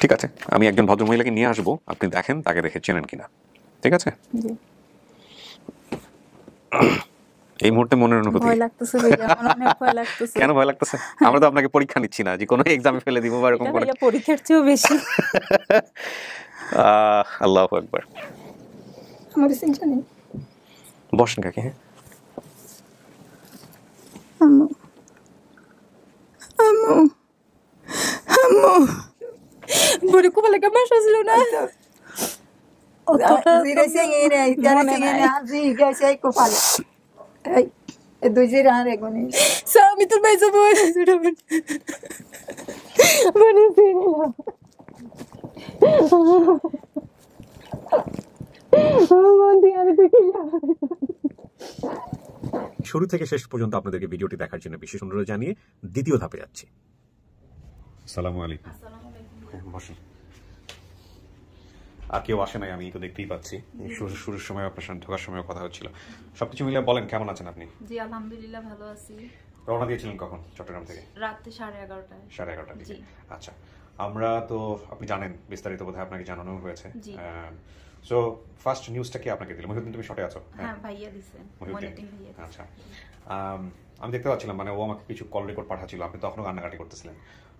ঠিক আছে, আমি একজন ভদ্রমহিলাকে নিয়ে আসবো, আপনি দেখেন তাকে দেখে চেনেন কিনা। ঠিক আছে? এই মুহূর্তে মনের অনুভূতি ভয় লাগতেছে ভাইয়া, আমার অনেক ভয় লাগতেছে। কেন ভয় লাগতেছে? আমরা তো আপনাকে পরীক্ষা নিচ্ছি না যে কোনো এক্সামে ফেলে দিব বা এরকম করে। ভাইয়া পরীক্ষার চেয়েও বেশি। আল্লাহু আকবার। আমার চিন্তা নেই। বসেন কাকি। হ্যাঁ, আম্মু আম্মু আম্মু বড় কোমল লাগা মাস ছিল না। অতটা জিরে সিংহে নাই তার সিংহে না জি গেছে কোপাল এই দুই জিরে আর এগোনি আমি তোর ভাই যাবো সেটা বলে শুরু থেকে শেষ পর্যন্ত আপনাদেরকে ভিডিওটি দেখার জন্য বিশেষ অনুরোধ জানিয়ে দ্বিতীয় ধাপে যাচ্ছি। আসসালামু আলাইকুম। বসেন। আর কেউ আসে নাই, আমি তো দেখতেই পাচ্ছি। শুরুর সময় আপনার সাথে ঢোকার সময় কথা হচ্ছিল। সবকিছু মিলে বলেন কেমন আছেন আপনি? জি আলহামদুলিল্লাহ ভালো আছি। রওনা দিয়েছিলেন কখন চট্টগ্রাম থেকে? রাতে 11:30টায়। 11:30টার দিকে। আচ্ছা, আমরা তো আপনি জানেন বিস্তারিত বোধহয় আপনাকে জানানো হয়েছে। সো ফার্স্ট নিউজটা কি আপনাকে দিল? মহিউদ্দিন, তুমি শর্টে আছো? হ্যাঁ ভাইয়া দিছেন, মনিটিং ভাইয়া। আচ্ছা, আমি দেখতে পাচ্ছিলাম মানে ও আমাকে কিছু কল রেকর্ড পাঠাচ্ছিল, আপনি তখনও কান্নাকাটি করতেছিলেন।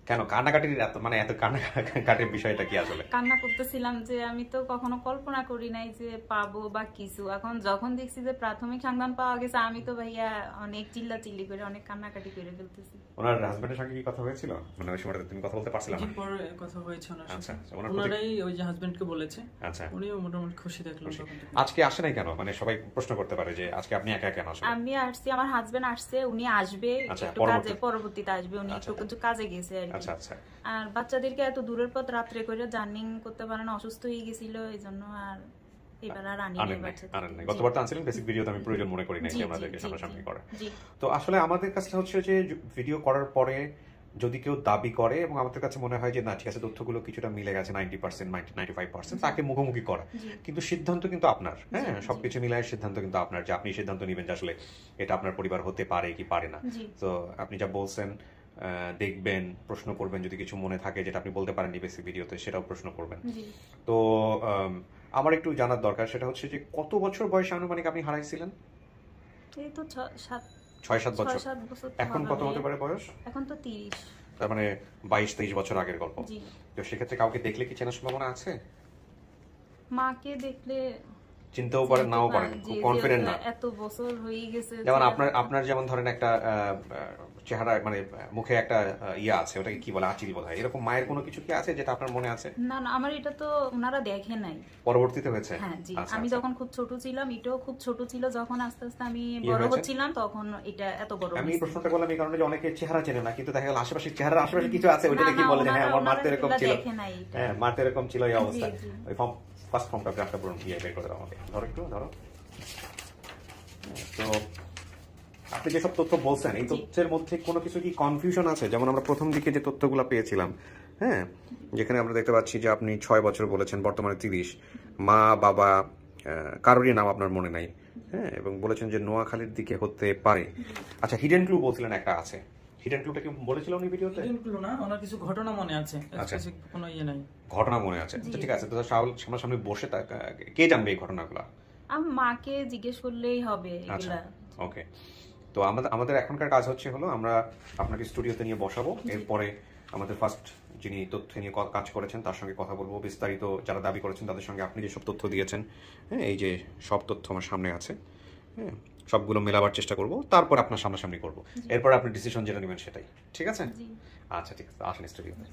কেন কান্নাকাটির এত কান্নাকাটির বিষয়টা কি আসলে? কান্না করতেছিলাম যে আমি তো কখনো কল্পনা করি নাই যে পাবো বা কিছু। এখন যখন দেখছি যে প্রাথমিক সংবাদ পাওয়া গেছে, আমি তো ভাইয়া অনেক চিল্লাচিল্লি করে অনেক কান্নাকাটি করে ফেলতেছি। ওনার হাজবেন্ডের সঙ্গে কি কথা হয়েছিল? মানে ওই সময়টাতে তুমি কথা বলতে পারছিলা না? পরে কথা হয়েছে ওনার সাথে। আচ্ছা, ওনারাই ওই যে হাজবেন্ডকে বলেছে। আচ্ছা, উনিও মোটামুটি খুশি দেখলেন তখন। আজকে আসে নাই কেন? মানে সবাই প্রশ্ন করতে পারে যে আজকে আপনি একা কেন আসেন? আমি আসছি, আমার হাজবেন্ড আসছে, উনি আসবে একটু কাজে, পরবর্তীতে আসবে, উনি একটু কাজে গেছে আর কি। আচ্ছা আচ্ছা। আর বাচ্চাদেরকে এত দূরের পথ রাত্রে করে জার্নিং করতে পারে না, অসুস্থ হয়ে গেছিল, এই জন্য আর এবার আর আনেন নাই। গতবার তো আনছিলেন, বেসিক ভিডিওতে আমি প্রয়োজন মনে করি নাই যে আমাদেরকে সামনাসামনি করা। তো আসলে আমাদের কাছে হচ্ছে যে ভিডিও করার পরে যদি কেউ দাবি করে এবং আমাদের কাছে মনে হয় যে না ঠিক আছে তথ্যগুলো কিছুটা মিলে গেছে 90% 95%, তাকে মুখোমুখি করা। কিন্তু সিদ্ধান্ত কিন্তু আপনার। হ্যাঁ, সবকিছু মিলায় সিদ্ধান্ত কিন্তু আপনার, যে আপনি সিদ্ধান্ত নেবেন যে আসলে এটা আপনার পরিবার হতে পারে কি পারে না। তো আপনি যা বলছেন, দেখবেন, প্রশ্ন করবেন, যদি কিছু মনে থাকে যেটা আপনি বলতে পারেননি বেসিক ভিডিওতে সেটাও প্রশ্ন করবেন। তো আমার একটু জানার দরকার, সেটা হচ্ছে যে কত বছর বয়সে আনুমানিক আপনি হারাইছিলেন? এই তো 6-7 বছর। এখন কত হতে পারে বয়স? এখন তো 30। তার মানে 22-23 বছর আগের গল্প। তো সেক্ষেত্রে কাউকে দেখলে কি চেনার সম্ভাবনা আছে? মাকে দেখলে চিনতেও পারেন, নাও পারেন, খুব কনফিডেন্ট না। এত বছর হয়ে গেছে, যেমন আপনার যেমন ধরেন একটা চেহারা, মানে মুখে একটা ইয়া আছে, ওটাকে কি বলে, আঁচিল বোধ হয়, এরকম মায়ের কোনো কিছু কি আছে যেটা আপনার মনে আছে? না না, আমার এটা তো ওনারা দেখে নাই, পরবর্তীতে হয়েছে। হ্যাঁ জি, আমি যখন খুব ছোট ছিলাম, এটাও খুব ছোট ছিল, যখন আস্তে আস্তে আমি বড় হচ্ছিলাম তখন এটা এত বড় হয়েছে। আমি এই প্রশ্নটা করলাম এই কারণে যে অনেকে চেহারা চেনে না, কিন্তু দেখা গেল আশেপাশে চেহারার আশেপাশে কিছু আছে, ওইটা কি বলে যে হ্যাঁ আমার মার তো এরকম ছিল, হ্যাঁ মার তো এরকম ছিল, এই অবস্থা। ওই ফর্ম, ফার্স্ট ফর্মটা গ্রাফটা পুরো দিয়ে বের করে দাও আমাকে। ধরো একটু, ধরো। তো আপনি যেসব তথ্য বলছেন, এই তথ্যের মধ্যে কোনো কিছু কি কনফিউশন আছে? যেমন আমরা প্রথম দিকে যে তথ্যগুলো পেয়েছিলাম, হ্যাঁ, যেখানে আমরা দেখতে পাচ্ছি যে আপনি 6 বছর বলেছেন, বর্তমানে 30, মা বাবা কারোরই নাম আপনার মনে নাই, হ্যাঁ, এবং বলেছেন যে নোয়াখালীর দিকে হতে পারে। আচ্ছা, হিডেন ক্লু বলছিলেন একটা আছে, হিডেন ক্লুটা কি বলেছিল উনি ভিডিওতে? হিডেন ক্লু না, ওনার কিছু ঘটনা মনে আছে, স্পেসিফিক কোনো ইয়ে নাই। ঘটনা মনে আছে, ঠিক আছে। তো সামনাসামনি বসে কে জানবে এই ঘটনাগুলো? আমি মাকে জিজ্ঞেস করলেই হবে এগুলা। ওকে, তো আমাদের এখনকার কাজ হচ্ছে হলো আমরা আপনাকে স্টুডিওতে নিয়ে বসাবো, এরপরে আমাদের ফার্স্ট যিনি তথ্য নিয়ে কাজ করেছেন তার সঙ্গে কথা বলবো, বিস্তারিত যারা দাবি করেছেন তাদের সঙ্গে আপনি যেসব তথ্য দিয়েছেন, হ্যাঁ, এই যে সব তথ্য আমার সামনে আছে, হ্যাঁ, সবগুলো মেলাবার চেষ্টা করব, তারপর আপনার সামনাসামনি করবো, এরপর আপনি ডিসিশন যেটা নেবেন সেটাই, ঠিক আছে? আচ্ছা ঠিক আছে, আসেন স্টুডিওতে।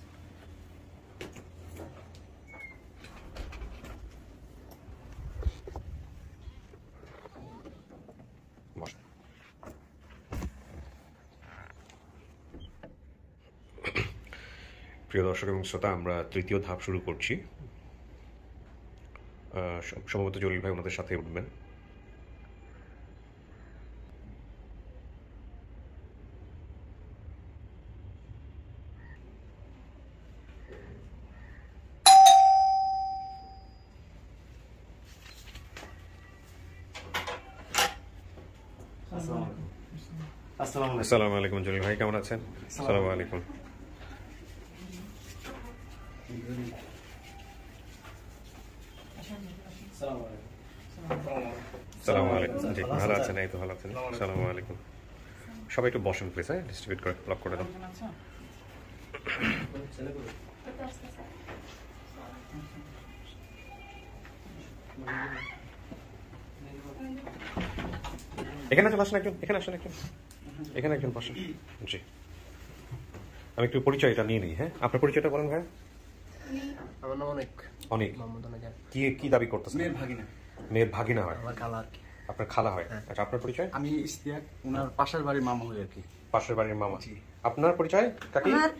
প্রিয় দর্শক এবং শ্রোতা, আমরা তৃতীয় ধাপ শুরু করছি। সম্ভবত জলিল ভাই ওনাদের সাথে উঠবেন। আসসালামু আলাইকুম জলিল ভাই, কেমন আছেন? আসসালামু আলাইকুম। সালামু আলাইকুম। জি ভালো আছেন? এই তো ভালো আছেন। আসসালামু আলাইকুম। সবাই একটু বসেন প্লিজ, হ্যাঁ ডিস্ট্রিবিউট করে ব্লক করে দাও। এখানে চলে আসেন একজন, এখানে আসেন একজন, এখানে একজন বসেন। জি আমি একটু পরিচয়টা নিয়ে নিই। হ্যাঁ আপনার পরিচয়টা বলেন ভাই। আমার নাম অনেক। অনেক। মোহাম্মদ অনেক। কি কি দাবি করতেছেন? মেয়ের ভাগিনা। মেয়ের ভাগিনা হয়? আমার খালা আর কি। আপনার খালা হয়? আচ্ছা আপনার পরিচয়? আমি ইশতিয়াক, ওনার পাশের বাড়ির মামা হই আর কি। পাশের বাড়ির মামা। আপনার পরিচয় কাকি? আমার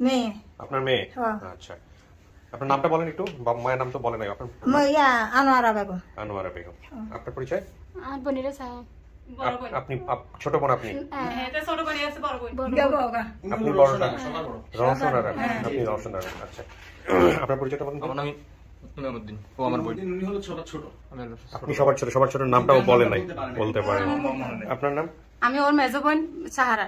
মেয়ে আপনার মেয়ে? হ্যাঁ। আচ্ছা আপনার নামটা বলেন একটু, মায়ের নাম তো বলেন নাই আপনার। আনোয়ারা বেগম। আনোয়ারা বেগম। আপনার পরিচয়? বনিরা সাহেব আপনি ছোট বোন? আপনি ছোট বাড়ি আছে, বড় বোন। আপনি বড়টা? রওশনারা। আপনি রওশনারা। আচ্ছা আপনার পরিচয়টা বলেন। আমার নাম ইমামউদ্দিন। ও আমার বই। উনি হলো ছোট ছোট। আপনি সবার ছোট, সবার ছোট নামটাও বলেন নাই, বলতে পারেন। আপনার নাম? আমি ওর মেজো বোন সাহারা।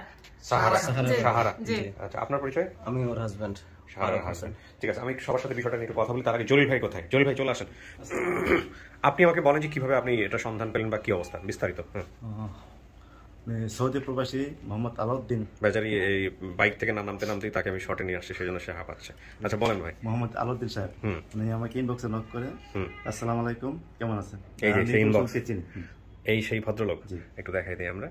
সাহারা। সাহারা। জি। আচ্ছা আপনার পরিচয়? আমি ওর হাজবেন্ড। সাহারা হাসান। ঠিক আছে আমি একটু সবার সাথে বিষয়টা নিয়ে একটু কথা বলি। তার আগে জলিল ভাই কোথায়? জলিল ভাই চলে আসেন। আপনি আমাকে বলেন যে কিভাবে আপনি এটা সন্ধান পেলেন বা কি অবস্থা, বিস্তারিত। সৌদি প্রবাসী মোহাম্মদ আলাউদ্দিন। বেচারি এই বাইক থেকে না নামতে নামতেই তাকে আমি শর্টে নিয়ে আসছি, সেজন্য সে হাঁপাচ্ছে। আচ্ছা বলেন ভাই। মোহাম্মদ আলাউদ্দিন সাহেব উনি আমাকে ইনবক্সে নক করে আসসালামু আলাইকুম কেমন আছেন? এই যে সেই ইনবক্স, চিনি। এই সেই ভদ্রলোক। একটু দেখাই দিই আমরা।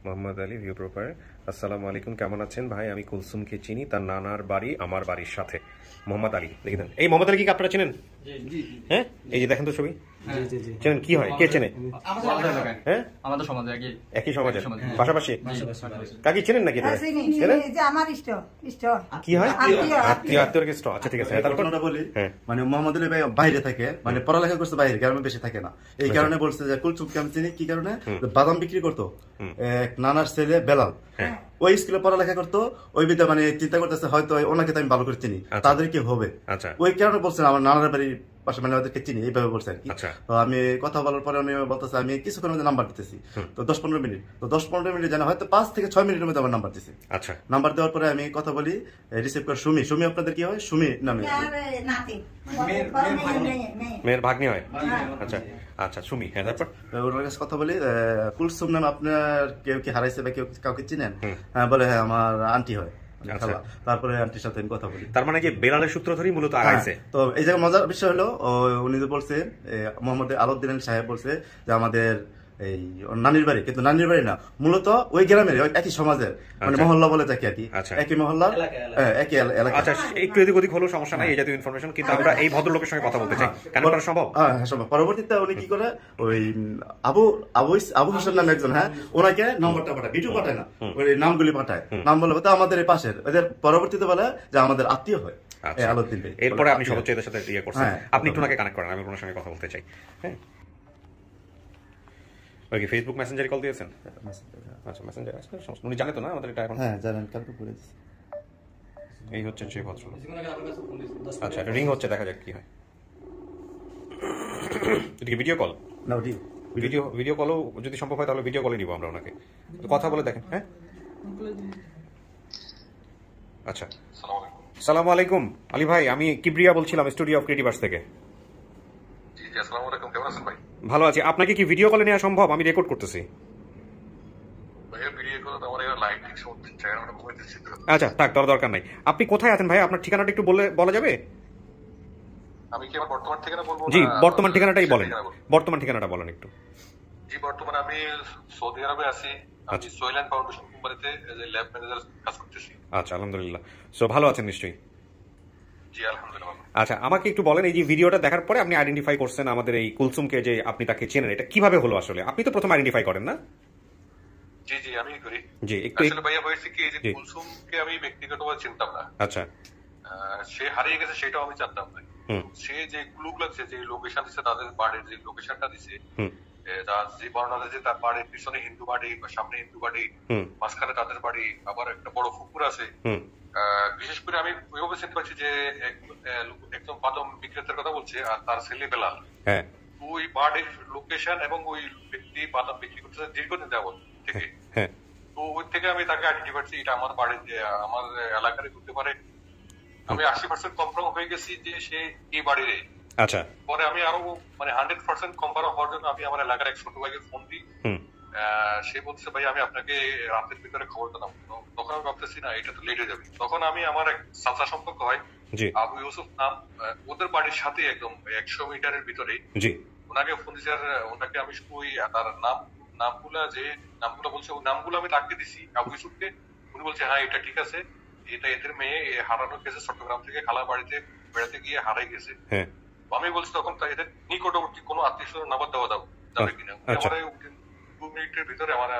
Mohammad Ali, view profile. আসসালামু আলাইকুম, কেমন আছেন ভাই? আমি কুলসুমকে চিনি, তার নানার বাড়ি আমার বাড়ির সাথে। মোহাম্মদ আলী দেখে দেন। এই মোহাম্মদ আলী কি আপনারা চেনেন? হ্যাঁ এই যে দেখেন তো ছবি, চেনেন? কি হয়, কে চেনে? হ্যাঁ আমাদের সমাজে একই সমাজে, পাশাপাশি। কাকি চেনেন নাকি? আমার ইষ্ট কি হয়? আত্মীয়। আত্মীয় কেষ্ট। আচ্ছা ঠিক আছে। ঘটনাটা বলি। মানে মোহাম্মদ আলী ভাই বাইরে থাকে, মানে পড়ালেখা করছে বাইরে, গ্রামে বেশি থাকে না। এই কারণে বলছে যে কুলসুমকে আমি চিনি। কি কারণে? বাদাম বিক্রি করতো এক নানার ছেলে বেলাল, ওই স্কুলে পড়ালেখা করতো। ওই বিদ্যা মানে চিন্তা করতেছে হয়তো ওনাকে তো আমি ভালো করে চিনি, তাদের কি হবে, ওই কারণে বলছেন আমার নানার বাড়ির পাশে, মানে ওদেরকে চিনি, এইভাবে বলছে আর কি। তো আমি কথা বলার পরে উনি বলতেছে আমি কিছুক্ষণের মধ্যে নাম্বার দিতেছি। তো 10-15 মিনিট, তো 10-15 মিনিট জানা হয়তো 5 থেকে 6 মিনিটের মধ্যে আমার নাম্বার দিচ্ছে। আচ্ছা নাম্বার দেওয়ার পরে আমি কথা বলি, রিসিভ করে সুমি। সুমি আপনাদের কি হয়? সুমি নামে মেয়ের ভাগ্নি হয়। আচ্ছা আচ্ছা সুমি। হ্যাঁ তারপর ওনার কাছে কথা বলি, কুলসুম নাম আপনার কেউ কি হারাইছে বা কেউ কাউকে চিনেন? হ্যাঁ বলে হ্যাঁ আমার আন্টি হয়। তারপরে আন্টির সাথে আমি কথা বলি। তার মানে কি বেলালের সূত্র ধরেই মূলত আগাইছে। তো এই জায়গায় মজার বিষয় হলো উনি যে বলছে মোহাম্মদ আলাউদ্দিন সাহেব বলছে যে আমাদের এই নানির বাড়ি, কিন্তু নানির বাড়ি না, মূলত ওই গ্রামের একই সমাজের, মানে মহল্লা বলে থাকে আর কি, একই মহল্লা, একই এলাকা। আচ্ছা একটু এদিক ওদিক হলো সমস্যা নাই, এই জাতীয় ইনফরমেশন, কিন্তু আমরা এই ভদ্রলোকের সঙ্গে কথা বলতে চাই। কেন করা সম্ভব? হ্যাঁ সম্ভব। পরবর্তীতে উনি কি করে ওই আবু হোসেন নামে একজন, হ্যাঁ ওনাকে নম্বরটা পাঠায়, ভিডিও পাঠায় না, ওই নামগুলি পাঠায়। নাম বলে আমাদের এই পাশের, এদের পরবর্তীতে বলে যে আমাদের আত্মীয় হয় আলাউদ্দিন। এরপরে আপনি সর্বোচ্চ এদের সাথে ইয়ে করছেন, আপনি একটু ওনাকে কানেক্ট করেন, আমি ওনার সঙ্গে কথা বলতে চাই। হ্যাঁ ওকে ফেসবুক মেসেঞ্জারে কল দিয়েছেন? আচ্ছা মেসেঞ্জার আছে, উনি জানে তো না আমাদের এটা এখন? হ্যাঁ জানেন, কালকে করে দিয়েছি। এই হচ্ছেন সেই ভদ্রলোক। আচ্ছা এটা রিং হচ্ছে, দেখা যাক কি হয়। এদিকে ভিডিও কল না, ভিডিও কলও যদি সম্ভব হয় তাহলে ভিডিও কলে নিব আমরা ওনাকে, কথা বলে দেখেন। হ্যাঁ আচ্ছা সালামু আলাইকুম আলী ভাই, আমি কিবরিয়া বলছিলাম স্টুডিও অফ ক্রিয়েটিভার্স থেকে। ভালো আছি। আপনাকে কি ভিডিও কলে নেওয়া সম্ভব? আমি রেকর্ড করতেছি। আচ্ছা থাক, তার দরকার নাই। আপনি কোথায় আছেন ভাই? আপনার ঠিকানাটা একটু বলা যাবে? আমি কি আমার বর্তমান ঠিকানা বলবো? জি বর্তমান ঠিকানাটাই বলেন, বর্তমান ঠিকানাটা বলেন একটু। জি বর্তমানে আমি সৌদি আরবে আছি, আমি সোইল্যান্ড ফাউন্ডেশন কোম্পানিতে ল্যাব ম্যানেজার কাজ করতেছি। আচ্ছা আলহামদুলিল্লাহ। সো ভালো আছেন নিশ্চয়ই? জি আলহামদুলিল্লাহ। আচ্ছা আমাকে একটু বলেন, এই যে ভিডিওটা দেখার পরে আপনি আইডেন্টিফাই করছেন আমাদের এই কুলসুমকে, যে আপনি তাকে চেনেন, এটা কিভাবে হলো আসলে? আপনি তো প্রথম আইডেন্টিফাই করেন না? জি জি আমি করি। জি একটু আসলে ভাইয়া হয়েছে কি, এই যে কুলসুমকে আমি ব্যক্তিগতভাবে চিনতাম না। আচ্ছা সে হারিয়ে গেছে সেটাও আমি জানতাম না। সে যে ক্লু লাগছে, যে লোকেশন দিচ্ছে, তাদের বাড়ির যে লোকেশনটা দিচ্ছে, যে বর্ণনা দিচ্ছে, তার বাড়ির পিছনে হিন্দু বাড়ি বা সামনে হিন্দু বাড়ি, মাঝখানে তাদের বাড়ি, আবার একটা বড় পুকুর আছে। বিশেষ করে আমি ওইভাবে চিনতে পারছি যে একদম বাদাম বিক্রেতার কথা বলছে, আর তার ছেলে বেলাল। ওই বাড়ির লোকেশন এবং ওই ব্যক্তি বাদাম বিক্রি করতেছে দীর্ঘদিন যাবত থেকে। তো ওই থেকে আমি তাকে আইডেন্টিফাই করছি, এটা আমার বাড়ির, আমার এলাকারই হতে পারে। আমি 80% কনফার্ম হয়ে গেছি যে সে এই বাড়ির। আচ্ছা, পরে আমি আরো মানে 100% কনফার্ম হওয়ার জন্য আমি আমার এলাকার এক ছোট ভাইকে ফোন দিই। সে বলছে ভাই আমি আপনাকে রাতের ভিতরে খবর দিলাম। তখন আমি ভাবতেছি না এটা তো লেট হয়ে যাবে। তখন আমি আমার এক চাচা সম্পর্ক হয় আবু ইউসুফ নাম, ওদের বাড়ির সাথে একদম 100 মিটারের ভিতরে, ওনাকে ফোন দিয়েছি। আর ওনাকে আমি শুধু তার নামগুলো বলছে, ওই নামগুলো আমি তাকে দিছি আবু ইউসুফকে। উনি বলছে হ্যাঁ এটা ঠিক আছে, এটা এদের মেয়ে হারানো গেছে, চট্টগ্রাম থেকে খালা বাড়িতে বেড়াতে গিয়ে হারাই গেছে। আমি বলছি তখন এদের নিকটবর্তী কোনো আত্মীয় স্বজন নাম্বার দেওয়া যাবে কিনা। আমার 2 মিনিটের ভিতরে আমার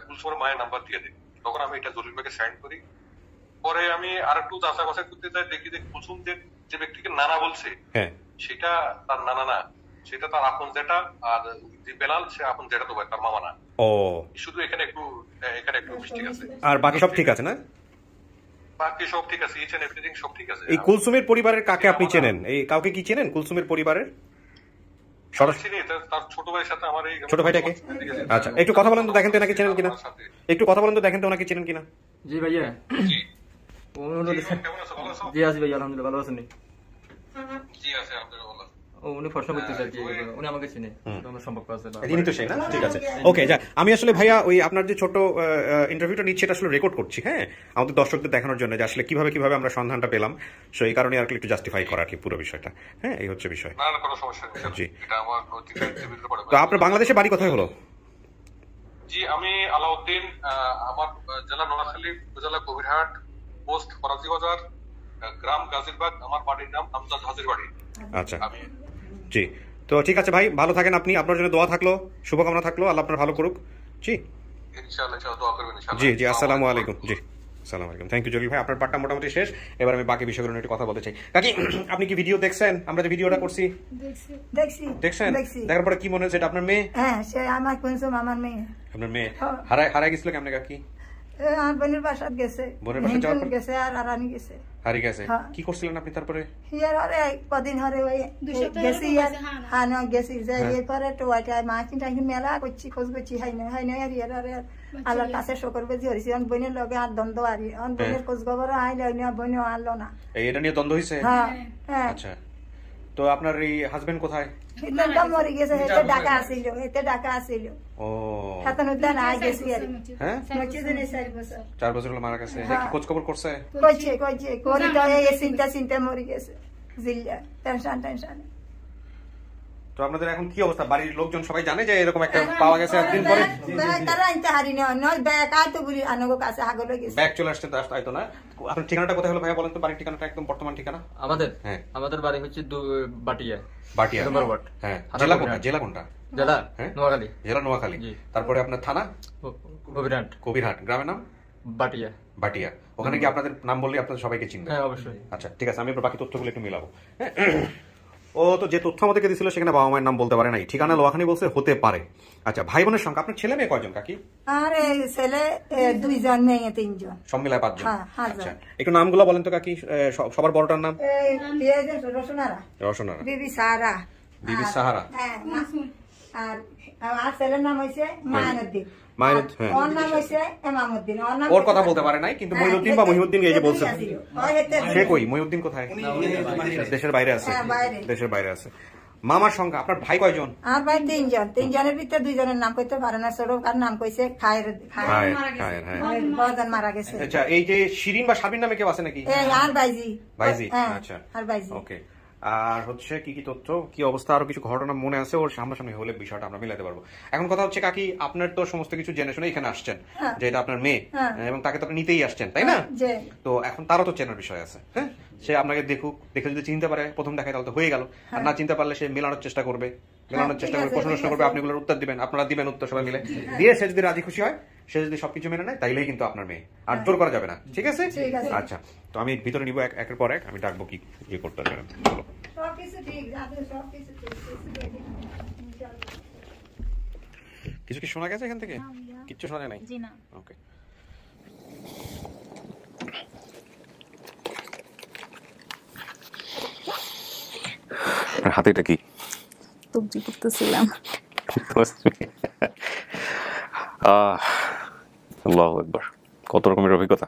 কুলসুমের মায়ের নাম্বার দিয়ে দিই। তখন আমি এটা জলিল ভাইকে সেন্ড করি। পরে আমি আর একটু যাচাই বাছাই করতে চাই, দেখি যে কুলসুম যে ব্যক্তিকে নানা বলছে সেটা তার নানা না, সেটা তার আপন জেঠা। আর যে বেলাল সে আপন জেঠা তো ভাই, তার মামা না। শুধু এখানে একটু মিস্টেক আছে, আর বাকি সব ঠিক আছে না? বাকি সব ঠিক আছে, ইচ এন্ড এভরিথিং সব ঠিক আছে। এই কুলসুমের পরিবারের কাকে আপনি চেনেন? এই কাউকে কি চেনেন কুলসুমের পরিবারের? সরাসরি তার ছোট ভাইয়ের সাথে আমার এই ছোট ভাইটাকে। আচ্ছা, একটু কথা বলেন তো, দেখেন তো ওনাকে চেনেন কিনা। একটু কথা বলেন তো, দেখেন তো ওনাকে চেনেন কিনা। জি ভাইয়া। জি আছি ভাই, আলহামদুলিল্লাহ। ভালো আছেন? জি আছে, আলহামদুলিল্লাহ ভালো। উনি প্রশ্ন করতেছে আর কি, উনি আমাকে চিনে, আমার সম্পর্ক আছে। তিনি তো সেই না? ঠিক আছে, ওকে। যা, আমি আসলে ভাইয়া ওই আপনার যে ছোট ইন্টারভিউটা নিচ্ছি এটা আসলে রেকর্ড করছি, হ্যাঁ, আমাদের দর্শকদের দেখানোর জন্য যে আসলে কিভাবে আমরা সন্ধানটা পেলাম। সো এই কারণে আর কি একটু জাস্টিফাই করা আর কি পুরো বিষয়টা। হ্যাঁ, এই হচ্ছে বিষয়। না না, কোনো সমস্যা নেই। জি, এটা আমার নৈতিক দায়িত্বের ভিতরে পড়ে। তো আপনার বাংলাদেশে বাড়ি কোথায় হলো? জি, আমি আলাউদ্দিন, আমার জেলা নোয়াখালী, উপজেলা কবিরহাট, পোস্ট ফরাজি বাজার, গ্রাম গাজীরবাগ, আমার বাড়ির নাম আমজাদ হাজির বাড়ি। আচ্ছা, জি। তো ঠিক আছে ভাই, ভালো থাকেন আপনি, আপনার জন্য দোয়া থাকলো, শুভকামনা থাকলো, আল্লাহ আপনার ভালো করুক। জি ইনশাআল্লাহ, দোয়া করবেন ইনশাআল্লাহ। জি জি, আসসালামু আলাইকুম। জি, আসসালামু আলাইকুম। থ্যাংক ইউ জলিল ভাই, আপনার পার্টটা মোটামুটি শেষ। এবার আমি বাকি বিষয়গুলো নিয়ে একটু কথা বলতে চাই। কাকি, আপনি কি ভিডিও দেখছেন? আমরা যে ভিডিওটা করছি দেখছেন? দেখার পরে কি মনে হচ্ছে? এটা আপনার মেয়ে? হ্যাঁ, সে আমার কুলসুম, আমার মেয়ে। আপনার মেয়ে হারাই গেছিল কেমনে কাকি? আমার বোনের বাসাত গেছে, বোনের বাসায় যাওয়ার পর গেছে আর আমি গেছে, হারিয়ে গেছে। কি করছিলেন আপনি তারপরে? হিয়ার আরে কদিন হরে ওই গেছি হ্যাঁ না গেছি যাই এরপরে তো ওইটা মাছ টাইম মেলা করছি, খোঁজ করছি, হাই না আর ইয়ার আরে আল্লাহর কাছে শুকর বেজি হইছি। আমার বোনের লগে আর দ্বন্দ্ব আরি, আমার বোনের খোঁজ খবর আইলে না, বোনও আনলো না। এটা নিয়ে দ্বন্দ্ব হইছে? হ্যাঁ হ্যাঁ। আচ্ছা, তো আপনার এই হাজবেন্ড কোথায়? হিন্দা মরে গেছে, এতে ঢাকা আসিল। ও হাতান উদ্যান আই গেছি আর। হ্যাঁ, মসজিদে নেই 4 বছর হলো মারা গেছে। কি খোঁজ খবর করছে? কইছে করি তো এই চিন্তা মরে গেছে, জিল্লা টেনশন। তো আপনাদের এখন কি অবস্থা? বাড়ির লোকজন সবাই জানে যে এরকম একটা পাওয়া গেছে একদিন পরে? তারা আনতে হারি না, ব্যাগ আর তো বলি আনগো কাছে হাগলো গেছে। ব্যাগ চলে আসছে, তাই তো না? আপনার ঠিকানাটা কোথায় হলো ভাইয়া বলেন তো, বাড়ির ঠিকানাটা একদম বর্তমান ঠিকানা। আমাদের বাড়ি হচ্ছে বাটিয়া। হ্যাঁ, জেলা কোনটা? জেলা নোয়াখালী। জেলা নোয়াখালী। তারপরে আপনার থানা কবিরহাট, গ্রামের নাম বাটিয়া। ওখানে কি আপনাদের নাম বললে আপনাদের সবাইকে চিনবে? হ্যাঁ, অবশ্যই। আচ্ছা, ঠিক আছে, আমি বাকি তথ্যগুলো একটু মিলাবো। ও তো যে তথ্য আমাদেরকে দিছিল সেখানে বাবা মায়ের নাম বলতে পারে নাই, ঠিকানা লোহাখানি বলছে, হতে পারে। আচ্ছা, ভাই বোনের সংখ্যা, আপনার ছেলে মেয়ে কয়জন কাকি? আরে ছেলে 2 জন, মেয়ে 3 জন, সব মিলায় 5 জন। আচ্ছা, একটু নামগুলো বলেন তো কাকি, সবার বড়টার নাম? রসনারা, বিবি সাহারা। হ্যাঁ, আর ছেলের নাম হইছে মাইনুদ্দিন। ওর নাম হইছে এমামউদ্দিন। ওর কথা বলতে পারে নাই, কিন্তু মহিউদ্দিন বা মহিউদ্দিন এই যে বলছে, সে কই? মহিউদ্দিন কোথায়? দেশের বাইরে আছে। দেশের বাইরে আছে। মামার সংখ্যা, আপনার ভাই কয়জন? আমার ভাই 3 জন। 3 জনের ভিতরে 2 জনের নাম কইতে পারে না, ছোট কার নাম কইছে খায়ের, মারা গেছে। আচ্ছা, এই যে শিরিন বা সাবিন নামে কেউ আছে নাকি? আর ভাইজি। আচ্ছা, আর ভাইজি। ওকে। আর হচ্ছে কি তথ্য, কি অবস্থা, আরো কিছু ঘটনা মনে আছে ওর সামনাসামনি হলে বিষয়টা আমরা মিলাতে পারবো। এখন কথা হচ্ছে কাকি, আপনার তো সমস্ত কিছু জেনে শুনে এখানে আসছেন, যে এটা আপনার মেয়ে, এবং তাকে তো আপনি নিতেই আসছেন, তাই না? তো এখন তারও তো চেনার বিষয় আছে। হ্যাঁ, সে আপনাকে দেখে যদি চিনতে পারে প্রথম দেখায় তাহলে তো হয়ে গেল। আর না চিনতে পারলে সে মেলানোর চেষ্টা করবে, প্রশ্ন করবে, আপনি গুলোর উত্তর দিবেন, আপনারা দিবেন উত্তর, সবাই মিলে দিয়ে সে যদি রাজি খুশি হয়, সে যদি সবকিছু মেনে নেয়, তাইলেই কিন্তু আপনার মেয়ে, আর জোর করা যাবে না। ঠিক আছে? আচ্ছা, তো আমি ভিতরে নিব একের পর এক, আমি ডাকবো কি করতে হবে। কিছু কি শোনা গেছে এখান থেকে? কিচ্ছু শোনা যায় নাই? ওকে। হাতে এটা কি? সবজি করতেছিলাম। আল্লাহু আকবার, কত রকমের অভিজ্ঞতা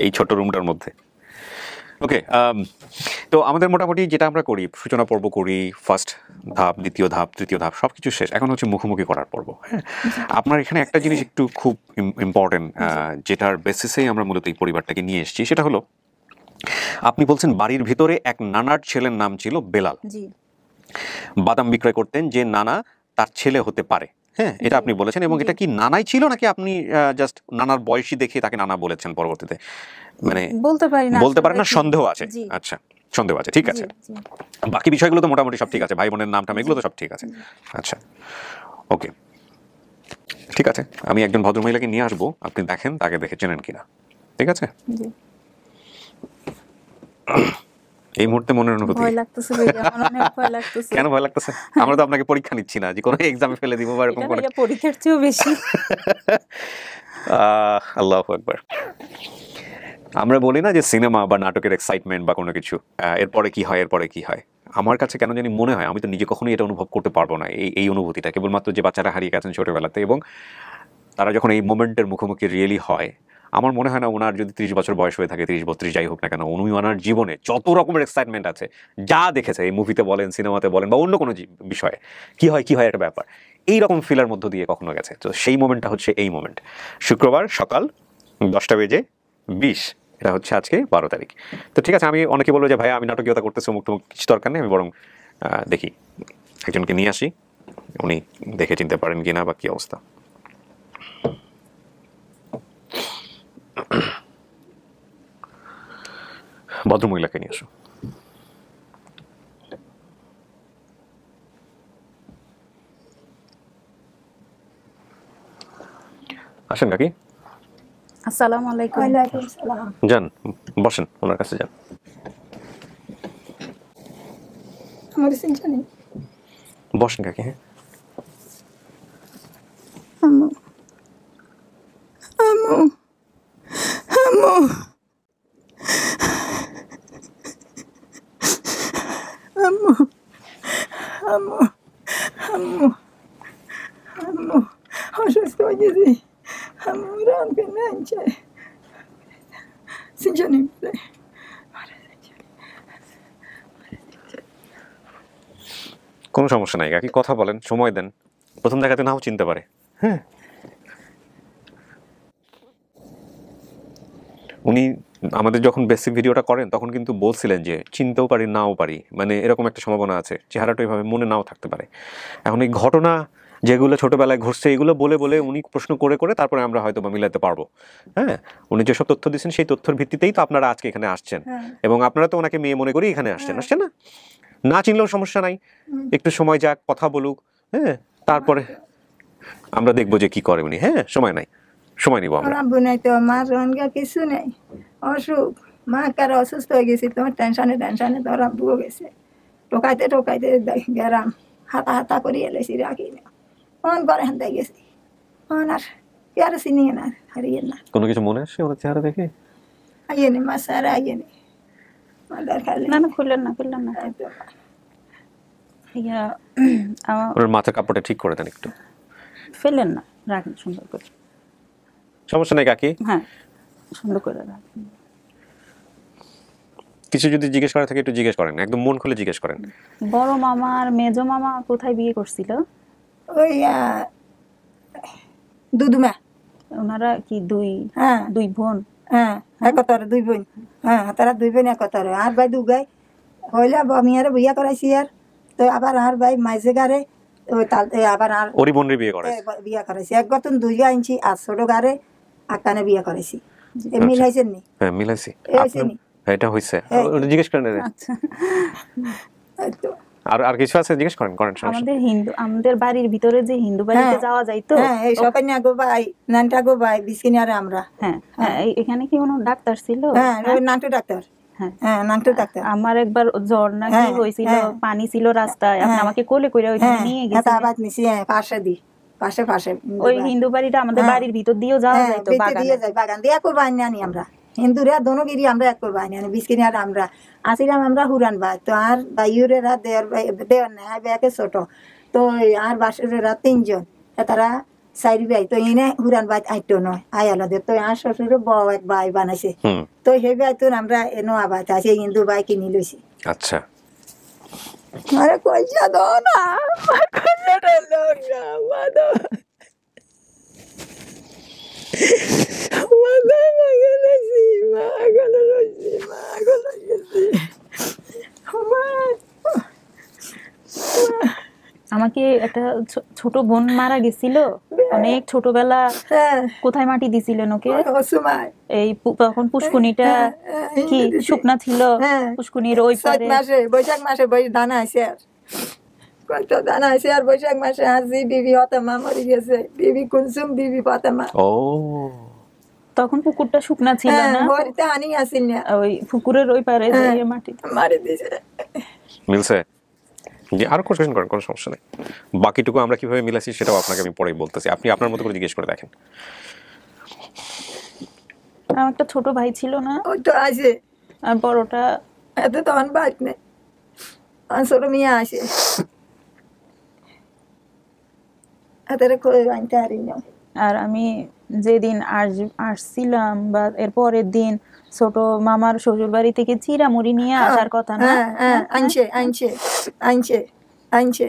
এই ছোট রুমটার মধ্যে। ওকে, তো আমাদের মোটামুটি যেটা আমরা করি, সূচনা পর্ব করি, ফার্স্ট ধাপ, দ্বিতীয় ধাপ, তৃতীয় ধাপ, সব কিছু শেষ। এখন হচ্ছে মুখোমুখি করার পর্ব। হ্যাঁ, আপনার এখানে একটা জিনিস একটু খুব ইম্পর্টেন্ট, যেটার বেসিসেই আমরা মূলত এই পরিবারটাকে নিয়ে এসেছি, সেটা হলো আপনি বলছেন বাড়ির ভিতরে এক নানার ছেলের নাম ছিল বেলাল, বাদাম বিক্রয় করতেন, যে নানা তার ছেলে হতে পারে। হ্যাঁ, এটা আপনি বলেছেন। এবং এটা কি নানাই ছিল নাকি আপনি জাস্ট নানার বয়সী দেখে তাকে নানা বলেছেন পরবর্তীতে? মানে বলতে পারেন না, সন্দেহ আছে। আচ্ছা, সন্দেহ আছে, ঠিক আছে। বাকি বিষয়গুলো তো মোটামুটি সব ঠিক আছে, ভাই বোনের নামটা এগুলো তো সব ঠিক আছে। আচ্ছা, ওকে, ঠিক আছে। আমি একজন ভদ্রমহিলাকে নিয়ে আসবো, আপনি দেখেন তাকে দেখে চেনেন কিনা, ঠিক আছে? এই মুহূর্তে মনের অনুভূতি কেন ভয় লাগতেছে? আমরা তো আপনাকে পরীক্ষা নিচ্ছি না যে কোনো এক্সামে ফেলে দিব বা এরকম কোনো, পরীক্ষার চেয়েও বেশি। আল্লাহু আকবার। আমরা বলি না যে সিনেমা বা নাটকের এক্সাইটমেন্ট বা কোনো কিছু, এরপরে কি হয়, এরপরে কি হয়। আমার কাছে কেন জানি মনে হয়, আমি তো নিজে কখনোই এটা অনুভব করতে পারবো না, এই অনুভূতিটা কেবলমাত্র যে বাচ্চারা হারিয়ে গেছেন ছোটবেলাতে, এবং তারা যখন এই মোমেন্টের মুখোমুখি রিয়েলি হয়, আমার মনে হয় না ওনার যদি 30 বছর বয়স হয়ে থাকে, 30-32 যাই হোক না কেন, উনি ওনার জীবনে যত রকমের এক্সাইটমেন্ট আছে, যা দেখেছে এই মুভিতে বলেন, সিনেমাতে বলেন, বা অন্য কোনো বিষয়ে, কি হয় একটা ব্যাপার, এইরকম ফিলার মধ্য দিয়ে কখনো গেছে। তো সেই মোমেন্টটা হচ্ছে এই মোমেন্ট। শুক্রবার সকাল 10:20, এটা হচ্ছে আজকে 12 তারিখ। তো ঠিক আছে, আমি অনেকে বলবো যে ভাই আমি নাটকীয়তা করতেছি, মুখ কিছু দরকার নেই, আমি বরং দেখি একজনকে নিয়ে আসি, উনি দেখে চিনতে পারেন কিনা বা কি অবস্থা। ভদ্রমহিলাকে নিয়ে আসো। আসেন কাকি। আসসালামু আলাইকুম। যান, বসেন, ওনার কাছে যান। বসেন কাকি। হ্যাঁ, আম্মু আম্মু আম্মু আম্মু আম্মু আম্মু আম্মু অসুস্থ হয়ে গেছি। আম্মু রামকে নাইছে সিজনি কোনো সমস্যা নাই কাকি, কথা বলেন, সময় দেন, প্রথম দেখাতে নাও চিনতে পারে। হ্যাঁ, উনি আমাদের যখন বেসিক ভিডিওটা করেন তখন কিন্তু বলছিলেন যে চিনতেও পারি নাও পারি, মানে এরকম একটা সম্ভাবনা আছে, চেহারাটা এইভাবে মনে নাও থাকতে পারে। এখন এই ঘটনা যেগুলো ছোটবেলায় ঘটছে এগুলো বলে বলে উনি প্রশ্ন করে করে তারপরে আমরা হয়তো বা মিলাতে পারবো। হ্যাঁ, উনি যেসব তথ্য দিচ্ছেন সেই তথ্যের ভিত্তিতেই তো আপনারা আজকে এখানে আসছেন, এবং আপনারা তো ওনাকে মেয়ে মনে করি এখানে আসছেন না? না চিনলেও সমস্যা নাই, একটু সময় যাক, কথা বলুক। হ্যাঁ, তারপরে আমরা দেখবো যে কি করে উনি। হ্যাঁ, সময় নাই, সময় নিব আমরা। আব্বু নাই তো, মার রনগা কিছু নেই, অসুখ, মা কার অসুস্থ হয়ে গেছি, তোমার টেনশনে তোর আব্বুও গেছে, টোকাইতে গেরাম, হাতা করি এলেছি, রাখি না ফোন করে হাতে গেছি, ফোন আর আর চিনিয়ে না, হারিয়ে না। কোনো কিছু মনে আসে ওনার চেহারা দেখে? আইয়ে নি মা, স্যার আইয়ে নি, মাদার খালি না খুললেন না ওনার মাথার কাপড়টা ঠিক করে দেন একটু, ফেলেন না, রাখেন সুন্দর করে। সমস্যা নেই কাকি, হ্যাঁ সুন্দর করে রাখেন। কিছু যদি জিজ্ঞেস করা থাকে একটু জিজ্ঞেস করেন, একদম মন খুলে জিজ্ঞেস করেন। বড় মামা আর মেজো মামা কোথায় বিয়ে করছিল? ওই দুদুমা। ওনারা কি দুই বোন? হ্যাঁ, একতর দুই বোন। হ্যাঁ, তারা দুই বোন একতর। আর ভাই দুগাই হইলে আমি আর বিয়া করাইছি, আর তো আবার আর ভাই মাইজে গারে আবার আর ওরি বোনরে বিয়া করাইছি। এক গতন দুই আনছি, আর ছোট গারে আকানে বিয়া করাইছি। মিলাইছেন নি? হ্যাঁ, মিলাইছি। এটা হইছে, ওটা জিজ্ঞেস করেন। আচ্ছা, আর কিছু আছে জিজ্ঞেস করেন। আমাদের বাড়ির ভিতরে যে হিন্দু বাড়িতে যাওয়া যায় তো, হ্যাঁ এই সকানে আগো ভাই নানটা গো ভাই বিসকিনি আর আমরা। হ্যাঁ, এখানে কি কোনো ডাক্তার ছিল? হ্যাঁ, ওই নান্টু ডাক্তার। হ্যাঁ, নান্টু ডাক্তার। আমার একবার জ্বর না কি হইছিল, পানি ছিল রাস্তায়, আপনি আমাকে কোলে কইরা ওইখানে নিয়ে গেছেন। হ্যাঁ, আবাদ নিছি, পাশে দি পাশে ওই হিন্দু বাড়িটা আমাদের বাড়ির ভিতর দিয়েও যাওয়া যায় তো, বাগান দিয়ে করবা আনি আমরা হিন্দুরা দোনোগিরি আমরা এক করবা আনি বিসকিনি আর আমরা আসিলাম, আমরা হুরান ভাই তো, আর ভাইয়ের দেওয়ার নাই ব্যাকে ছোট তো, আর বাসুরেরা 3 জন, তারা সাইরি ভাই তো ইনে হুরান ভাই আইতো নয় আয়ালা দে তো আর শ্বশুর বউ এক ভাই বানাইছে তো সেই ভাই তো আমরা এনো আবার আছে হিন্দু ভাই কিনি লইছি আচ্ছা আরে পয়সা দাও না কন্যাটা লোক না মাদো মাদো আমাকে একটা ছোট বোন মারা গেছিল অনেক ছোটবেলা কোথায় মাটি দিছিলেন ওকে এই তখন পুষ্কুনিটা কি শুকনা ছিল পুষ্কুনির ওই পারে বৈশাখ মাসে দানা আছে আর কত দানা আছে আর বৈশাখ মাসে আজি বিবি ফাতেমা মরে গেছে বিবি কুলসুম বিবি ফাতেমা ও তখন পুকুরটা শুকনা ছিল না হরিতে আনি আসিল না ওই পুকুরের ওই পারে যে মাটি মারি দিয়েছে মিলছে যে আর কোশ্চেন করেন কোনো সমস্যা নেই বাকিটুকু আমরা কিভাবে মিলাইছি সেটাও আপনাকে আমি পরেই বলতেছি আপনি আপনার মতো করে জিজ্ঞেস করে দেখেন আমার একটা ছোট ভাই ছিল না ওই তো আছে আর বড়টা এত তখন বাদ নেই আর ছোট মেয়ে আসে এতটা করে আনতে পারি না আর আমি যেদিন আসছিলাম বা এর পরের দিন ছোট মামার শ্বশুর বাড়ি থেকে চিরামুড়ি নিয়ে আসার কথা না আনছে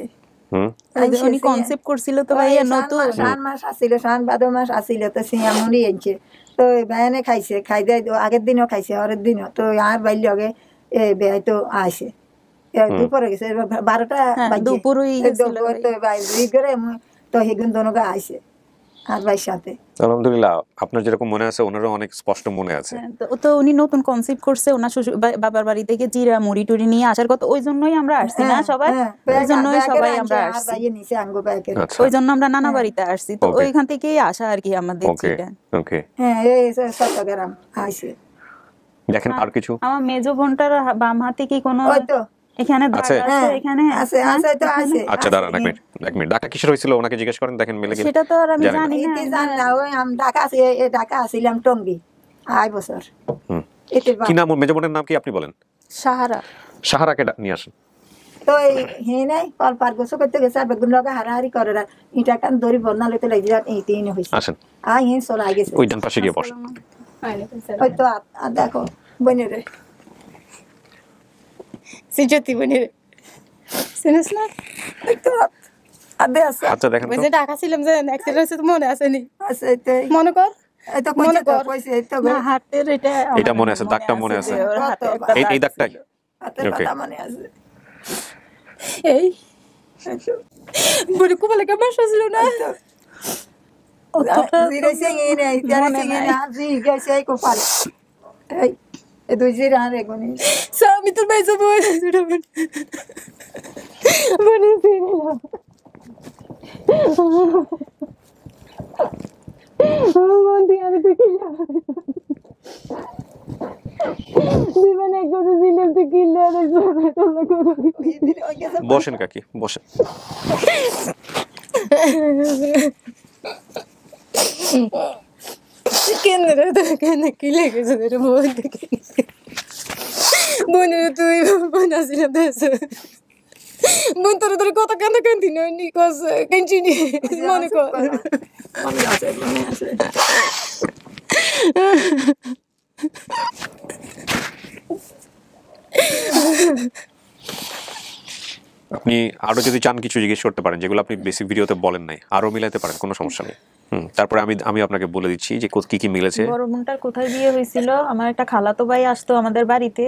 উনি কনসেপ্ট করছিল তো ভাইয়া নতুন শান মাস আসিল শান ভাদর মাস আসিল তো চিরামুড়ি আনছে তো বেয়ানে খাইছে খাই দেয় আগের দিনও খাইছে পরের দিনও তো আর বাইর লগে বেয়াই তো আসে দুপুরে গেছে 12টা দুপুরই তো হেগুন দনগা আসে আর ভাইয়ের সাথে আলহামদুলিল্লাহ আপনার যেরকম মনে আছে ওনারও অনেক স্পষ্ট মনে আছে তো উনি নতুন কনসেপ্ট করছে ওনার বাবার বাড়ি থেকে জিরা মুড়ি টুড়ি নিয়ে আসার কথা ওই জন্যই আমরা আসছি না সবাই ওই জন্যই সবাই আমরা আসছি ওই জন্য আমরা নানা বাড়িতে আসছি তো ওইখান থেকেই আসা আর কি আমাদের ওকে হ্যাঁ এই চট্টগ্রাম আসে দেখেন আর কিছু আমার মেজো বোনটার বাম হাতে কি কোনো এখানে দাগ আছে এখানে আছে আছে তো আছে আচ্ছা দাঁড়ান এক মিনিট ঢাকা কিসের হয়েছিল ওনাকে জিজ্ঞেস করেন দেখেন মিলে গেল সেটা তো আর আমি জানি না জানি না ওই আমি ঢাকা আসিলাম টঙ্গী 8 বছর কি নাম মেজো বোনের নাম কি আপনি বলেন সাহারাকে নিয়ে আসেন তো হে নাই পাল পার গোছ করতে গেছে আর বেগুন লগা হারাহারি করে ইটা কান দড়ি বন্না লইতে লাগি যান এই তিন হইছে আসেন হে চলাই গেছে ওই ডান পাশে গিয়ে বসেন ওই তো দেখো বনে রে সিজতি বনে রে সিনস না তো আদে আছে আচ্ছা দেখেন তো ঢাকা ছিলাম যে অ্যাক্সিডেন্ট হইছে তো মনে আছে নি আছে তাই মনে কর এটা মনে কর কইছে এটা না হাতের এটা মনে আছে দাগটা মনে আছে এই দাগটাই ওকে মনে আছে এই বড় কোবালে কেমন ছিল না জিরে সিংহে নাই জানে সিংহে না জি গেছে কো পাল এই এ দুই জিরা রে গনি সামি তো বেজে বই বনি দিলা আমার দিয়ার দেখিলা জীবনে একবার দিলাম তো কিল্লা রে বসেন কাকি বসেন কেন কি লেগেছে রে মন থেকে বোন তুই বোন আসিলাম দেশ বোন তোর তোর কথা কেন কান্দি নি কস কাঞ্চিনি মনে কর মনে আছে আপনি আরো যদি চান কিছু জিজ্ঞেস করতে পারেন যেগুলো আপনি বেসিক ভিডিওতে বলেন নাই আরো মিলাতে পারেন কোনো সমস্যা নেই তারপরে আমি আপনাকে বলে দিচ্ছি যে কি কি মিলেছে বড় বোনটার কোথায় বিয়ে হয়েছিল আমার একটা খালাতো ভাই আসতো আমাদের বাড়িতে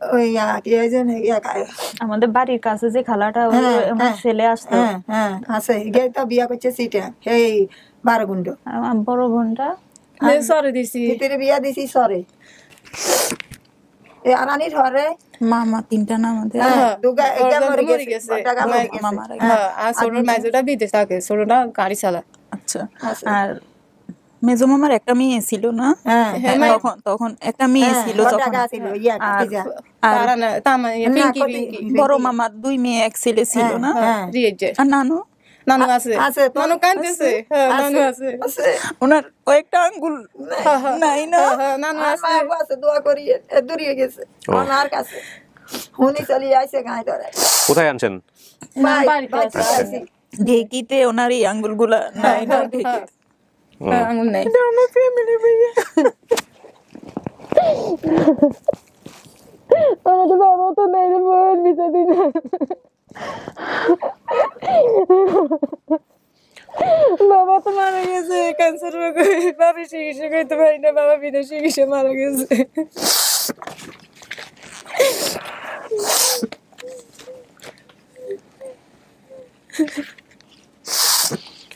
ওই কি আইছেন আমাদের বাড়ির কাছে যে খালাটা আমার ছেলে আসতো হ্যাঁ আছে গে তো বিয়া করছে সিটা এই 12 গুন্ড বড় বোনটা সরে দিছি ভিতরে বিয়া দিছি সরে এ আনানি ধরে মামা তিনটা নাম আমাদের দুগা এটা মরে গেছে মামা আর ছোটর মাইজোটা বিদেশ থাকে ছোটটা গাড়ি চালায় আচ্ছা আর মেজো মামার একটা মেয়ে ছিল না তখন একটা মেয়ে ছিল বড় মামার 2 মেয়ে এক ছেলে ছিল না আর নানু আছে নানু কাঁদতেছে নানু আছে ওনার কয়েকটা আঙ্গুল নাই না নানু আছে দোয়া করি দূরিয়ে গেছে ওনার কাছে উনি চলে আইছে গায় ধরে কোথায় আনছেন ঢেকিতে ওনার এই আঙ্গুলগুলা নাই না ঢেকিতে আঙ্গুল নাই। আমার ফ্যামিলি ভাইয়া আমাদের বাবা তো নাই রে বোন বিচার দিন বাবা তো মারা গেছে ক্যান্সার রোগে বাবা চিকিৎসা করতে পারি না বাবা বিনা চিকিৎসা মারা গেছে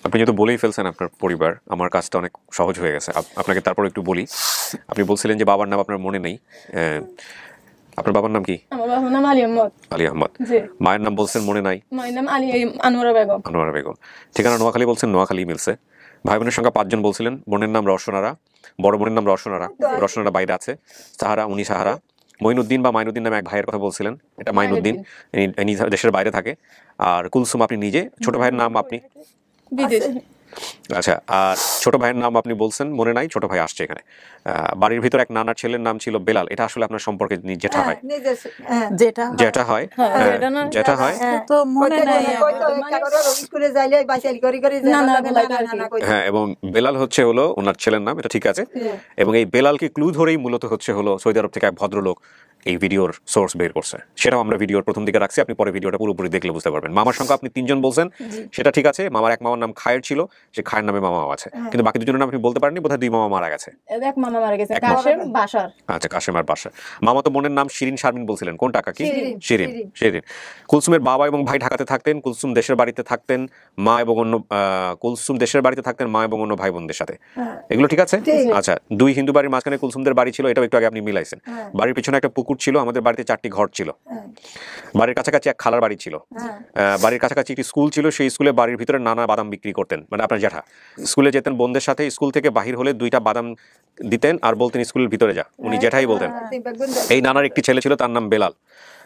আপনি যেহেতু বলেই ফেলছেন আপনার পরিবার, আমার কাজটা অনেক সহজ হয়ে গেছে। আপনাকে তারপর একটু বলি, আপনি বলছিলেন যে বাবার নাম আপনার মনে নেই। আপনার বাবার নাম কি? আমার বাবার নাম আলী আহমদ। আলী আহমদ। মায়ের নাম বলছেন মনে নাই? মায়ের নাম আনোয়ারা বেগম। আনোয়ারা বেগম। ঠিকানা নোয়াখালী বলছেন, নোয়াখালী মিলছে। ভাই বোনের সংখ্যা 5 জন বলছিলেন। বোনের নাম রওশনারা, বড় বোনের নাম রওশনারা, রওশনারা বাইরে আছে। সাহারা, উনি সাহারা। মঈনুদ্দিন বা মাইনুদ্দিন নামে এক ভাইয়ের কথা বলছিলেন, এটা মাইনুদ্দিন, ইনি দেশের বাইরে থাকে। আর কুলসুম আপনি নিজে। ছোট ভাইয়ের নাম আপনি বিদেশে। আচ্ছা, আর ছোট ভাইয়ের নাম আপনি বলছেন মনে নাই, ছোট ভাই আসছে এখানে। বাড়ির ভিতর এক নানার ছেলের নাম ছিল বেলাল, এটা আসলে আপনার সম্পর্কে যেটা হয়, যেটা হয়, যেটা হয় তো মনে নাই। হ্যাঁ, এবং বেলাল হলো ওনার ছেলের নাম, এটা ঠিক আছে। এবং এই বেলালকে ক্লু ধরেই মূলত হলো সৌদি আরব থেকে এক ভদ্রলোক এই ভিডিওর সোর্স বের করছে, সেটাও আমরা ভিডিওর প্রথম দিকে রাখছি। আপনি পরে ভিডিওটা পুরোপুরি দেখলে বুঝতে পারবেন। মামার সংখ্যা আপনি 3 জন বলছেন, সেটা ঠিক আছে। মামার এক মামার নাম খায়ের ছিল, সে খায়ের নামে মামা আছে, কিন্তু বাকি দুজনের নাম আপনি বলতে পারেননি। বোধহয় 2 মামা মারা গেছে। এক মামা মারা গেছে, কাশেম বাশার। আচ্ছা, কাশেম আর বাশার। মামা তো বোনের নাম শিরিন শারমিন বলছিলেন, কোনটা কাকি? শিরিন। শিরিন। কুলসুমের বাবা এবং ভাই ঢাকাতে থাকতেন, কুলসুম দেশের বাড়িতে থাকতেন, মা এবং অন্য কুলসুম দেশের বাড়িতে থাকতেন মা এবং অন্য ভাই বোনদের সাথে, এগুলো ঠিক আছে? আচ্ছা, 2 হিন্দু বাড়ির মাঝখানে কুলসুমদের বাড়ি ছিল, এটাও একটু আগে আপনি মিলাইছেন। বাড়ির পিছনে একটা পুকুর ছিল, আমাদের বাড়িতে 4টি ঘর ছিল। বাড়ির কাছাকাছি এক খালার বাড়ি ছিল। বাড়ির কাছাকাছি একটি স্কুল ছিল, সেই স্কুলে বাড়ির ভিতরে নানা বাদাম বিক্রি করতেন, মানে আপনার জ্যাঠা। স্কুলে যেতেন বোনদের সাথে, স্কুল থেকে বাহির হলে 2টা বাদাম দিতেন আর বলতেন স্কুলের ভিতরে যা, উনি জ্যাঠাই বলতেন। এই নানার একটি ছেলে ছিল, তার নাম বেলাল।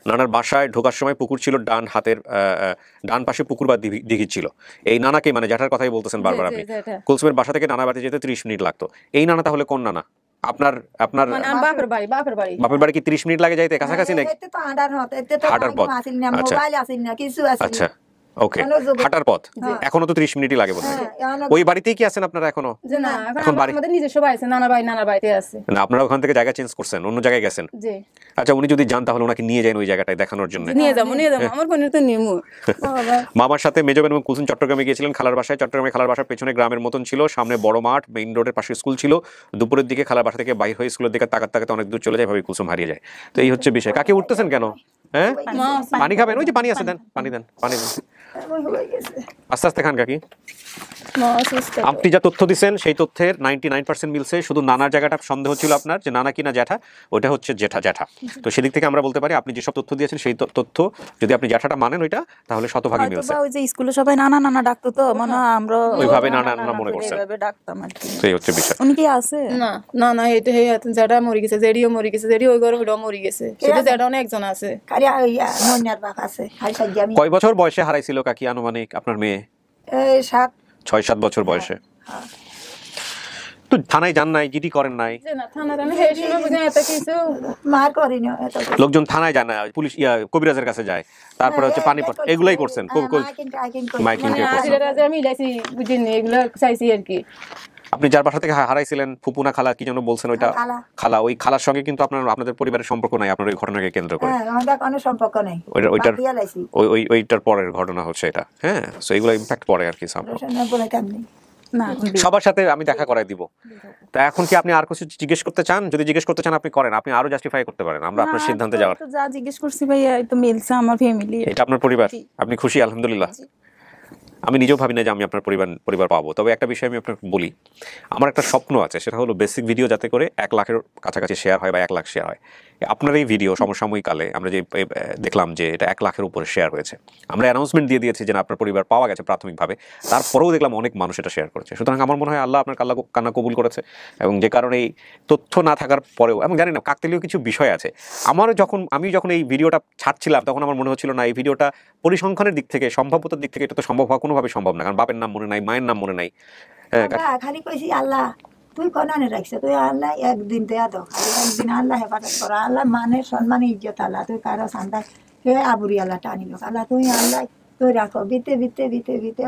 নানার বাসায় ঢোকার সময় পুকুর ছিল, ডান পাশে পুকুর বা দিঘি ছিল। এই নানাকে, মানে জ্যাঠার কথাই বলতেছেন বারবার আপনি। কুলসুমের বাসা থেকে নানা বাড়িতে যেতে 30 মিনিট লাগতো। এই নানা তাহলে কোন নানা? আপনার বাপের বাড়ি কি 30 মিনিট লাগে যাইতে, কাছাকাছি নাকি? হাঁটার পথ। আচ্ছা, ওকে, হাঁটার পথ। এখনো তো 30 মিনিটই লাগে বোধহয়। ওই বাড়িতেই কি আছেন আপনারা এখনো? এখন আমাদের নিজস্ব বাড়ি আছে, নানার বাড়িতে আছে। না, আপনারা ওখান থেকে জায়গা চেঞ্জ করছেন, অন্য জায়গায় গেছেন? জি। আচ্ছা, উনি যদি যান তাহলে ওনাকে নিয়ে যান ওই জায়গাটায় দেখানোর জন্য। নিয়ে যাবো, আমার বোনের তো নিমু। মামার সাথে মেজো বোন এবং কুলসুম চট্টগ্রামে গিয়েছিলেন খালার বাসায়। চট্টগ্রামে খালার বাসার পেছনে গ্রামের মতন ছিল, সামনে বড় মাঠ, মেইন রোডের পাশে স্কুল ছিল। দুপুরের দিকে খালার বাসা থেকে বাইর হয়ে স্কুলের দিকে তাকাতে অনেক দূর চলে যায়, ভাবে কুলসুম হারিয়ে যায়। তো এই হচ্ছে বিষয়। কাকে উঠতেছেন কেন? হ্যাঁ, পানি খাবেন? ওই যে পানি আছে, দেন পানি, দেন পানি দেন, আস্তে আস্তে খান কাকি। আপনি যা তথ্য দিচ্ছেন সেই তথ্যের 99% মিলছে। শুধু নানার জায়গাটা সন্দেহ ছিল আপনার, যে নানা কিনা জ্যাঠা, ওইটা হচ্ছে জ্যাঠা। তো সেদিক থেকে আমরা বলতে পারি আপনি যেসব তথ্য দিয়েছেন সেই তথ্য যদি আপনি জ্যাঠাটা মানেন ওইটা, তাহলে শতভাগই মিলছে। ওই যে স্কুলে সবাই নানা ডাকতো, তো মানে আমরা ওইভাবে নানা মনে করছেন, এইভাবে ডাকতাম আর কি। সেই হচ্ছে বিষয়। উনি কি আছে? না, এটা জ্যাঠা মরে গেছে, জেডিও মরে গেছে, জেডি ওই ঘরে মরে গেছে, শুধু জ্যাঠা অনেক একজন আছে। কয় বছর বয়সে হারাইছিল কাকি আনুমানিক আপনার মেয়ে? 6-7 বছর বয়সে। তো থানায় যান নাই, জিডি করেন নাই? লোকজন থানায় যায় না, পুলিশ কবিরাজের কাছে যায়, তারপরে হচ্ছে পানিপট, এগুলাই করছেন? মাইকিং আর কি। আপনি যার বাসা থেকে হারাইছিলেন, ফুপুনা খালা কি যেন বলছেন, ওইটা খালা, ওই খালার সঙ্গে কিন্তু আপনাদের পরিবারের সম্পর্ক নাই আপনার ওই ঘটনাকে কেন্দ্র করে? ওইটার পরের ঘটনা হচ্ছে এটা। হ্যাঁ, সো এগুলো ইমপ্যাক্ট পড়ে আর কি। সবার সাথে আমি দেখা করাই দিব। তা এখন কি আপনি আর কিছু জিজ্ঞেস করতে চান? যদি জিজ্ঞেস করতে চান আপনি করেন, আপনি আরো জাস্টিফাই করতে পারেন, আমরা আপনার সিদ্ধান্তে যাওয়ার। যা জিজ্ঞেস করছি ভাইয়া, এই তো মিলছে আমার ফ্যামিলি। এটা আপনার পরিবার, আপনি খুশি? আলহামদুলিল্লাহ। আমি নিজেও ভাবি না যে আমি আপনার পরিবার পাবো। তবে একটা বিষয় আমি আপনাকে বলি, আমার একটা স্বপ্ন আছে, সেটা হলো বেসিক ভিডিও যাতে করে 1 লাখের কাছাকাছি শেয়ার হয় বা 1 লাখ শেয়ার হয়। আপনার এই ভিডিও সমসাময়িককালে আমরা যে দেখলাম যে এটা 1 লাখের উপরে শেয়ার হয়েছে। আমরা অ্যানাউন্সমেন্ট দিয়ে দিয়েছি যে আপনার পরিবার পাওয়া গেছে প্রাথমিকভাবে, তারপরেও দেখলাম অনেক মানুষ এটা শেয়ার করেছে। সুতরাং আমার মনে হয় আল্লাহ আপনার কান্না কবুল করেছে, এবং যে কারণে এই তথ্য না থাকার পরেও, আমি জানি না কাকতালীয় কিছু বিষয় আছে। আমি যখন এই ভিডিওটা ছাড়ছিলাম তখন আমার মনে হচ্ছিল না এই ভিডিওটা পরিসংখ্যানের দিক থেকে, সম্ভাব্যতার দিক থেকে এটা তো সম্ভব হওয়া কোনোভাবে সম্ভব না, কারণ বাপের নাম মনে নাই, মায়ের নাম মনে নাই। খালি কইছি আল্লাহ তুই কনানে রাখছ, তুই আল্লাহ একদিন দেয়া দাও, একদিন আল্লাহ হেফাজত করা, আল্লাহ মানের সম্মান ইজ্জত, আল্লাহ তুই কারো সান্দায় হে আবুরি আল্লাহ টানিল, আল্লাহ তুই আল্লাহ তো রাখো বিতে বিতে বিতে বিতে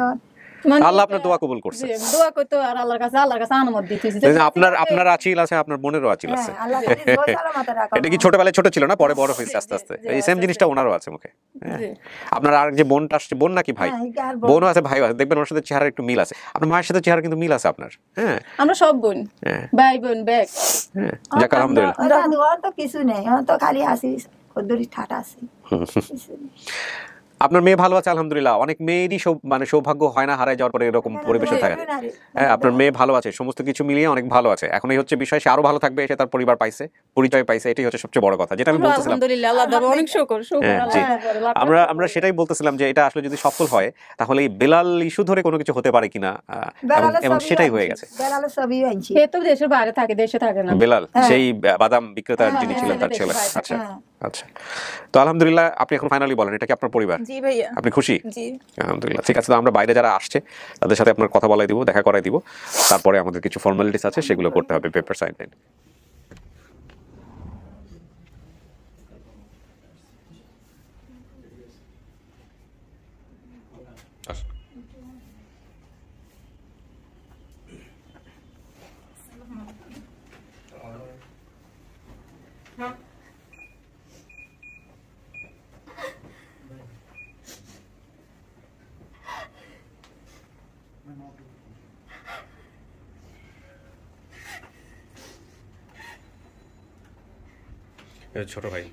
আল্লাহ আপনার দোয়া কবুল করছে। দোয়া করতে আর আল্লাহর কাছে অনুমতি দিতেছি। আপনার আচিল আছে, আপনার বোনেরও আচিল আছে। এটা কি ছোটবেলায় ছোট ছিল না, পরে বড় হয়েছে আস্তে আস্তে? এই সেম জিনিসটা ওনারও আছে মুখে। আপনার আর যে বোনটা আসছে, বোন নাকি ভাই? বোনও আছে, ভাইও আছে। দেখবেন ওর সাথে চেহারা একটু মিল আছে। আপনার মায়ের সাথে চেহারা কিন্তু মিল আছে আপনার। হ্যাঁ, আমরা সব বোন, ভাই বোন ব্যাগ। হ্যাঁ, যাক আলহামদুলিল্লাহ। তো কিছু নেই, তো খালি আসি কদ্দুরি ঠাট আছে। আপনার মেয়ে ভালো আছে আলহামদুলিল্লাহ। অনেক মেয়েরই মানে সৌভাগ্য হয় না হারায় যাওয়ার পরে এরকম পরিবেশে থাকে। হ্যাঁ, আপনার মেয়ে ভালো আছে, সমস্ত কিছু মিলিয়ে অনেক ভালো আছে। এখন এই হচ্ছে বিষয়, সে আরো ভালো থাকবে, সে তার পরিবার পাইছে, পরিচয় পাইছে, এটাই হচ্ছে সবচেয়ে বড় কথা, যেটা আমি বলতেছিলাম। আলহামদুলিল্লাহ, আল্লাহ দরবারে অনেক শুকর। আমরা সেটাই বলতেছিলাম যে এটা আসলে যদি সফল হয় তাহলে এই বেলাল ইস্যু ধরে কোনো কিছু হতে পারে কিনা, এবং সেটাই হয়ে গেছে। সে তো দেশের বাইরে থাকে, দেশে থাকে না। বেলাল সেই বাদাম বিক্রেতার যিনি ছিলেন, তার ছেলে। আচ্ছা আচ্ছা, তো আলহামদুলিল্লাহ। আপনি এখন ফাইনালি বলেন, এটা কি আপনার পরিবার? জি ভাইয়া। আপনি খুশি? জি আলহামদুলিল্লাহ। ঠিক আছে, তো আমরা বাইরে যারা আসছে তাদের সাথে আপনার কথা বলাই দিব, দেখা করাই দিব। তারপরে আমাদের কিছু ফর্মালিটিস আছে, সেগুলো করতে হবে, পেপার সাইন টাইন। ছোট ভাই,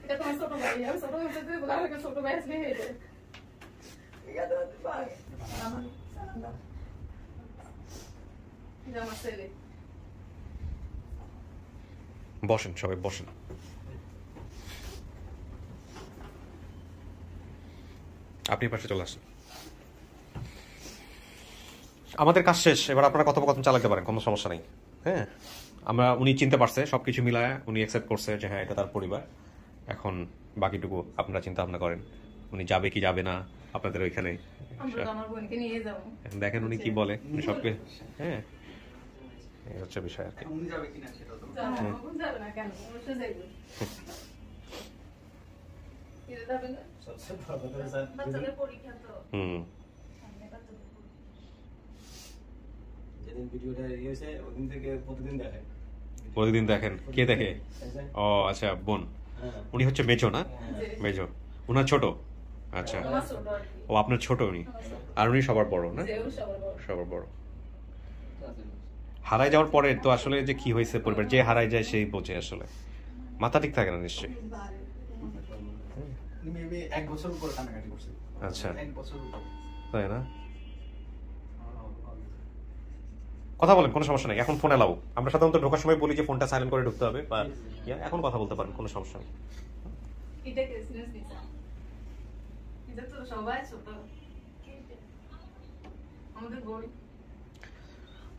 বসেন, সবাই বসেন। আপনি পাশে চলে আসেন। আমাদের কাজ শেষ, এবার আপনারা কথোপকথন চালাতে পারেন, কোনো সমস্যা নেই। হ্যাঁ, উনি চিনতে পারছে, সবকিছু মিলায় উনি অ্যাকসেপ্ট করছে যে হ্যাঁ এটা তার পরিবার। এখন বাকিটুকু আপনারা চিন্তা ভাবনা করেন, উনি যাবে কি যাবে না আপনাদের ওইখানে। দেখেন উনি কি বলে সবকে। হ্যাঁ, এই হচ্ছে বিষয় আর কি। প্রতিদিন দেখেন? কে দেখে? ও আচ্ছা, বোন। উনি হচ্ছে মেজো না? মেজো। উনার ছোট? আচ্ছা, ও আপনার ছোট উনি, আর উনি সবার বড় না? সবার বড়। হারাই যাওয়ার পরে তো আসলে যে কি হয়েছে পরিবার, যে হারাই যায় সেই বোঝে আসলে, মাথা ঠিক থাকে না নিশ্চয়ই। আচ্ছা, তাই না? কথা বলেন, কোনো সমস্যা নেই। এখন ফোন এলাও। আমরা সাধারণত ঢোকার সময় বলি যে ফোনটা সাইলেন্ট করে ঢুকতে হবে, বা এখন কথা বলতে পারেন, কোনো সমস্যা নেই।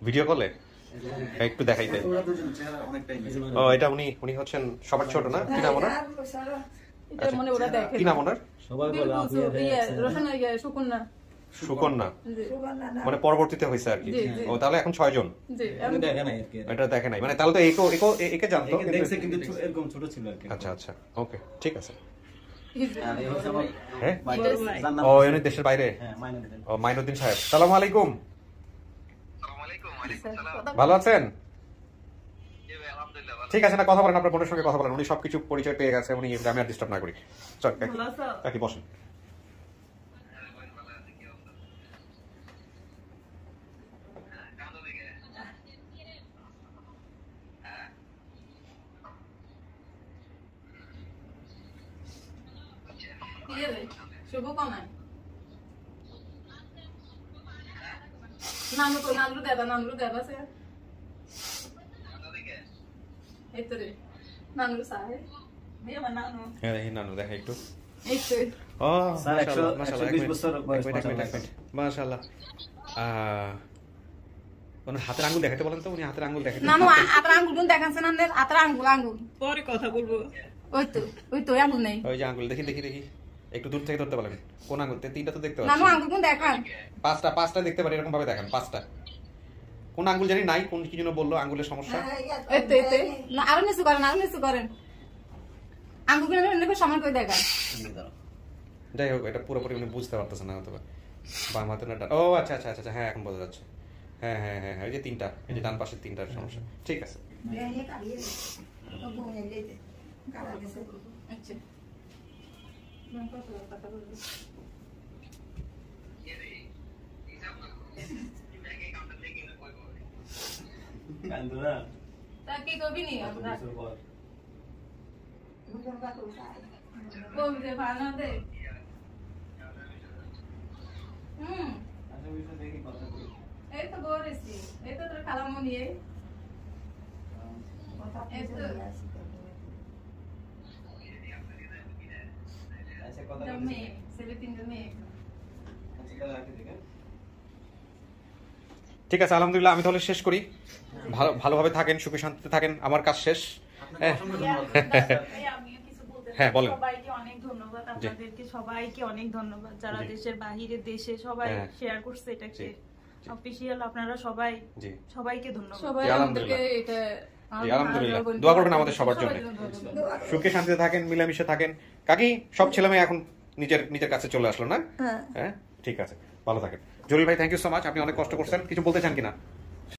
ভিডিও কলে একটু দেখাই দেন। ও এটা উনি হচ্ছেন সবার ছোট না? কি নাম ওনার? কি নাম ওনার? সুকন্যা, মানে পরবর্তীতে হয়েছে আর কি। ও তাহলে এখন 6 জন। এটা দেখে নাই, মানে তাহলে তো একে জানতো, কিন্তু এরকম ছোট ছিল আর কি। আচ্ছা আচ্ছা, ওকে, ঠিক আছে। হ্যাঁ, ও উনি দেশের বাইরে। ও মাইনুদ্দিন সাহেব, সালাম আলাইকুম। ভালো আছেন? ঠিক আছে, না কথা বলেন, আপনার বোনের সঙ্গে কথা বলেন। উনি সবকিছু পরিচয় পেয়ে গেছে, উনি আমি আর ডিস্টার্ব না করি। চল কাকি বসেন। নানু দেখা একটু। মাশাআল্লাহ, হাতের আঙ্গুল দেখাতে বলেন তো। উনি হাতের আঙ্গুল দেখাতে। নানু হাতের আঙ্গুল দেখাচ্ছেন, হাতের আঙ্গুল পরে কথা বলবো। ওই তো আঙ্গুল নেই। ওই যে আঙ্গুল দেখি একটু দূর থেকে ধরতে বলেন। কোন আঙ্গুল? তিনটা তো দেখতে পাচ্ছি। নানু আঙ্গুল কোন দেখান? পাঁচটা দেখতে পারি, এরকম ভাবে দেখান। পাঁচটা কোন আঙ্গুল জানি নাই, কোন কি জন্য বললো আঙ্গুলের সমস্যা। না আরো নিচু করেন, আঙ্গুল সমান করে দেখান। যাই হোক এটা পুরোপুরি উনি বুঝতে পারতেছেন না হয়তো বাম হাতে না ও আচ্ছা আচ্ছা আচ্ছা হ্যাঁ এখন বোঝা যাচ্ছে হ্যাঁ হ্যাঁ হ্যাঁ এই যে তিনটা এই যে ডান পাশের তিনটার সমস্যা ঠিক আছে কি কবি নি আমরা বলতে ভালো দে এই তো বলেছি এই তো তোর খালামণি এই তো আচ্ছা কথা মেয়ে ছেলে তিনজন মেয়ে ঠিক আছে আলহামদুলিল্লাহ আমি তাহলে শেষ করি ভালোভাবে থাকেন সুখে শান্তিতে থাকেন আমার কাজ শেষ হ্যাঁ বলেন সবাইকে অনেক ধন্যবাদ আপনাদেরকে সবাইকে অনেক ধন্যবাদ যারা দেশের বাইরে দেশে সবাই শেয়ার করছে এটাকে অফিশিয়াল আপনারা সবাই সবাইকে ধন্যবাদ সবাই আমাদেরকে এটা আলহামদুলিল্লাহ দোয়া করবেন আমাদের সবার জন্য সুখে শান্তিতে থাকেন মিলেমিশে থাকেন কাকি সব ছেলেমেয়ে এখন নিজের কাছে চলে আসলো না হ্যাঁ ঠিক আছে ভালো থাকেন জলিল ভাই থ্যাংক ইউ সো মাচ আপনি অনেক কষ্ট করছেন কিছু বলতে চান কিনা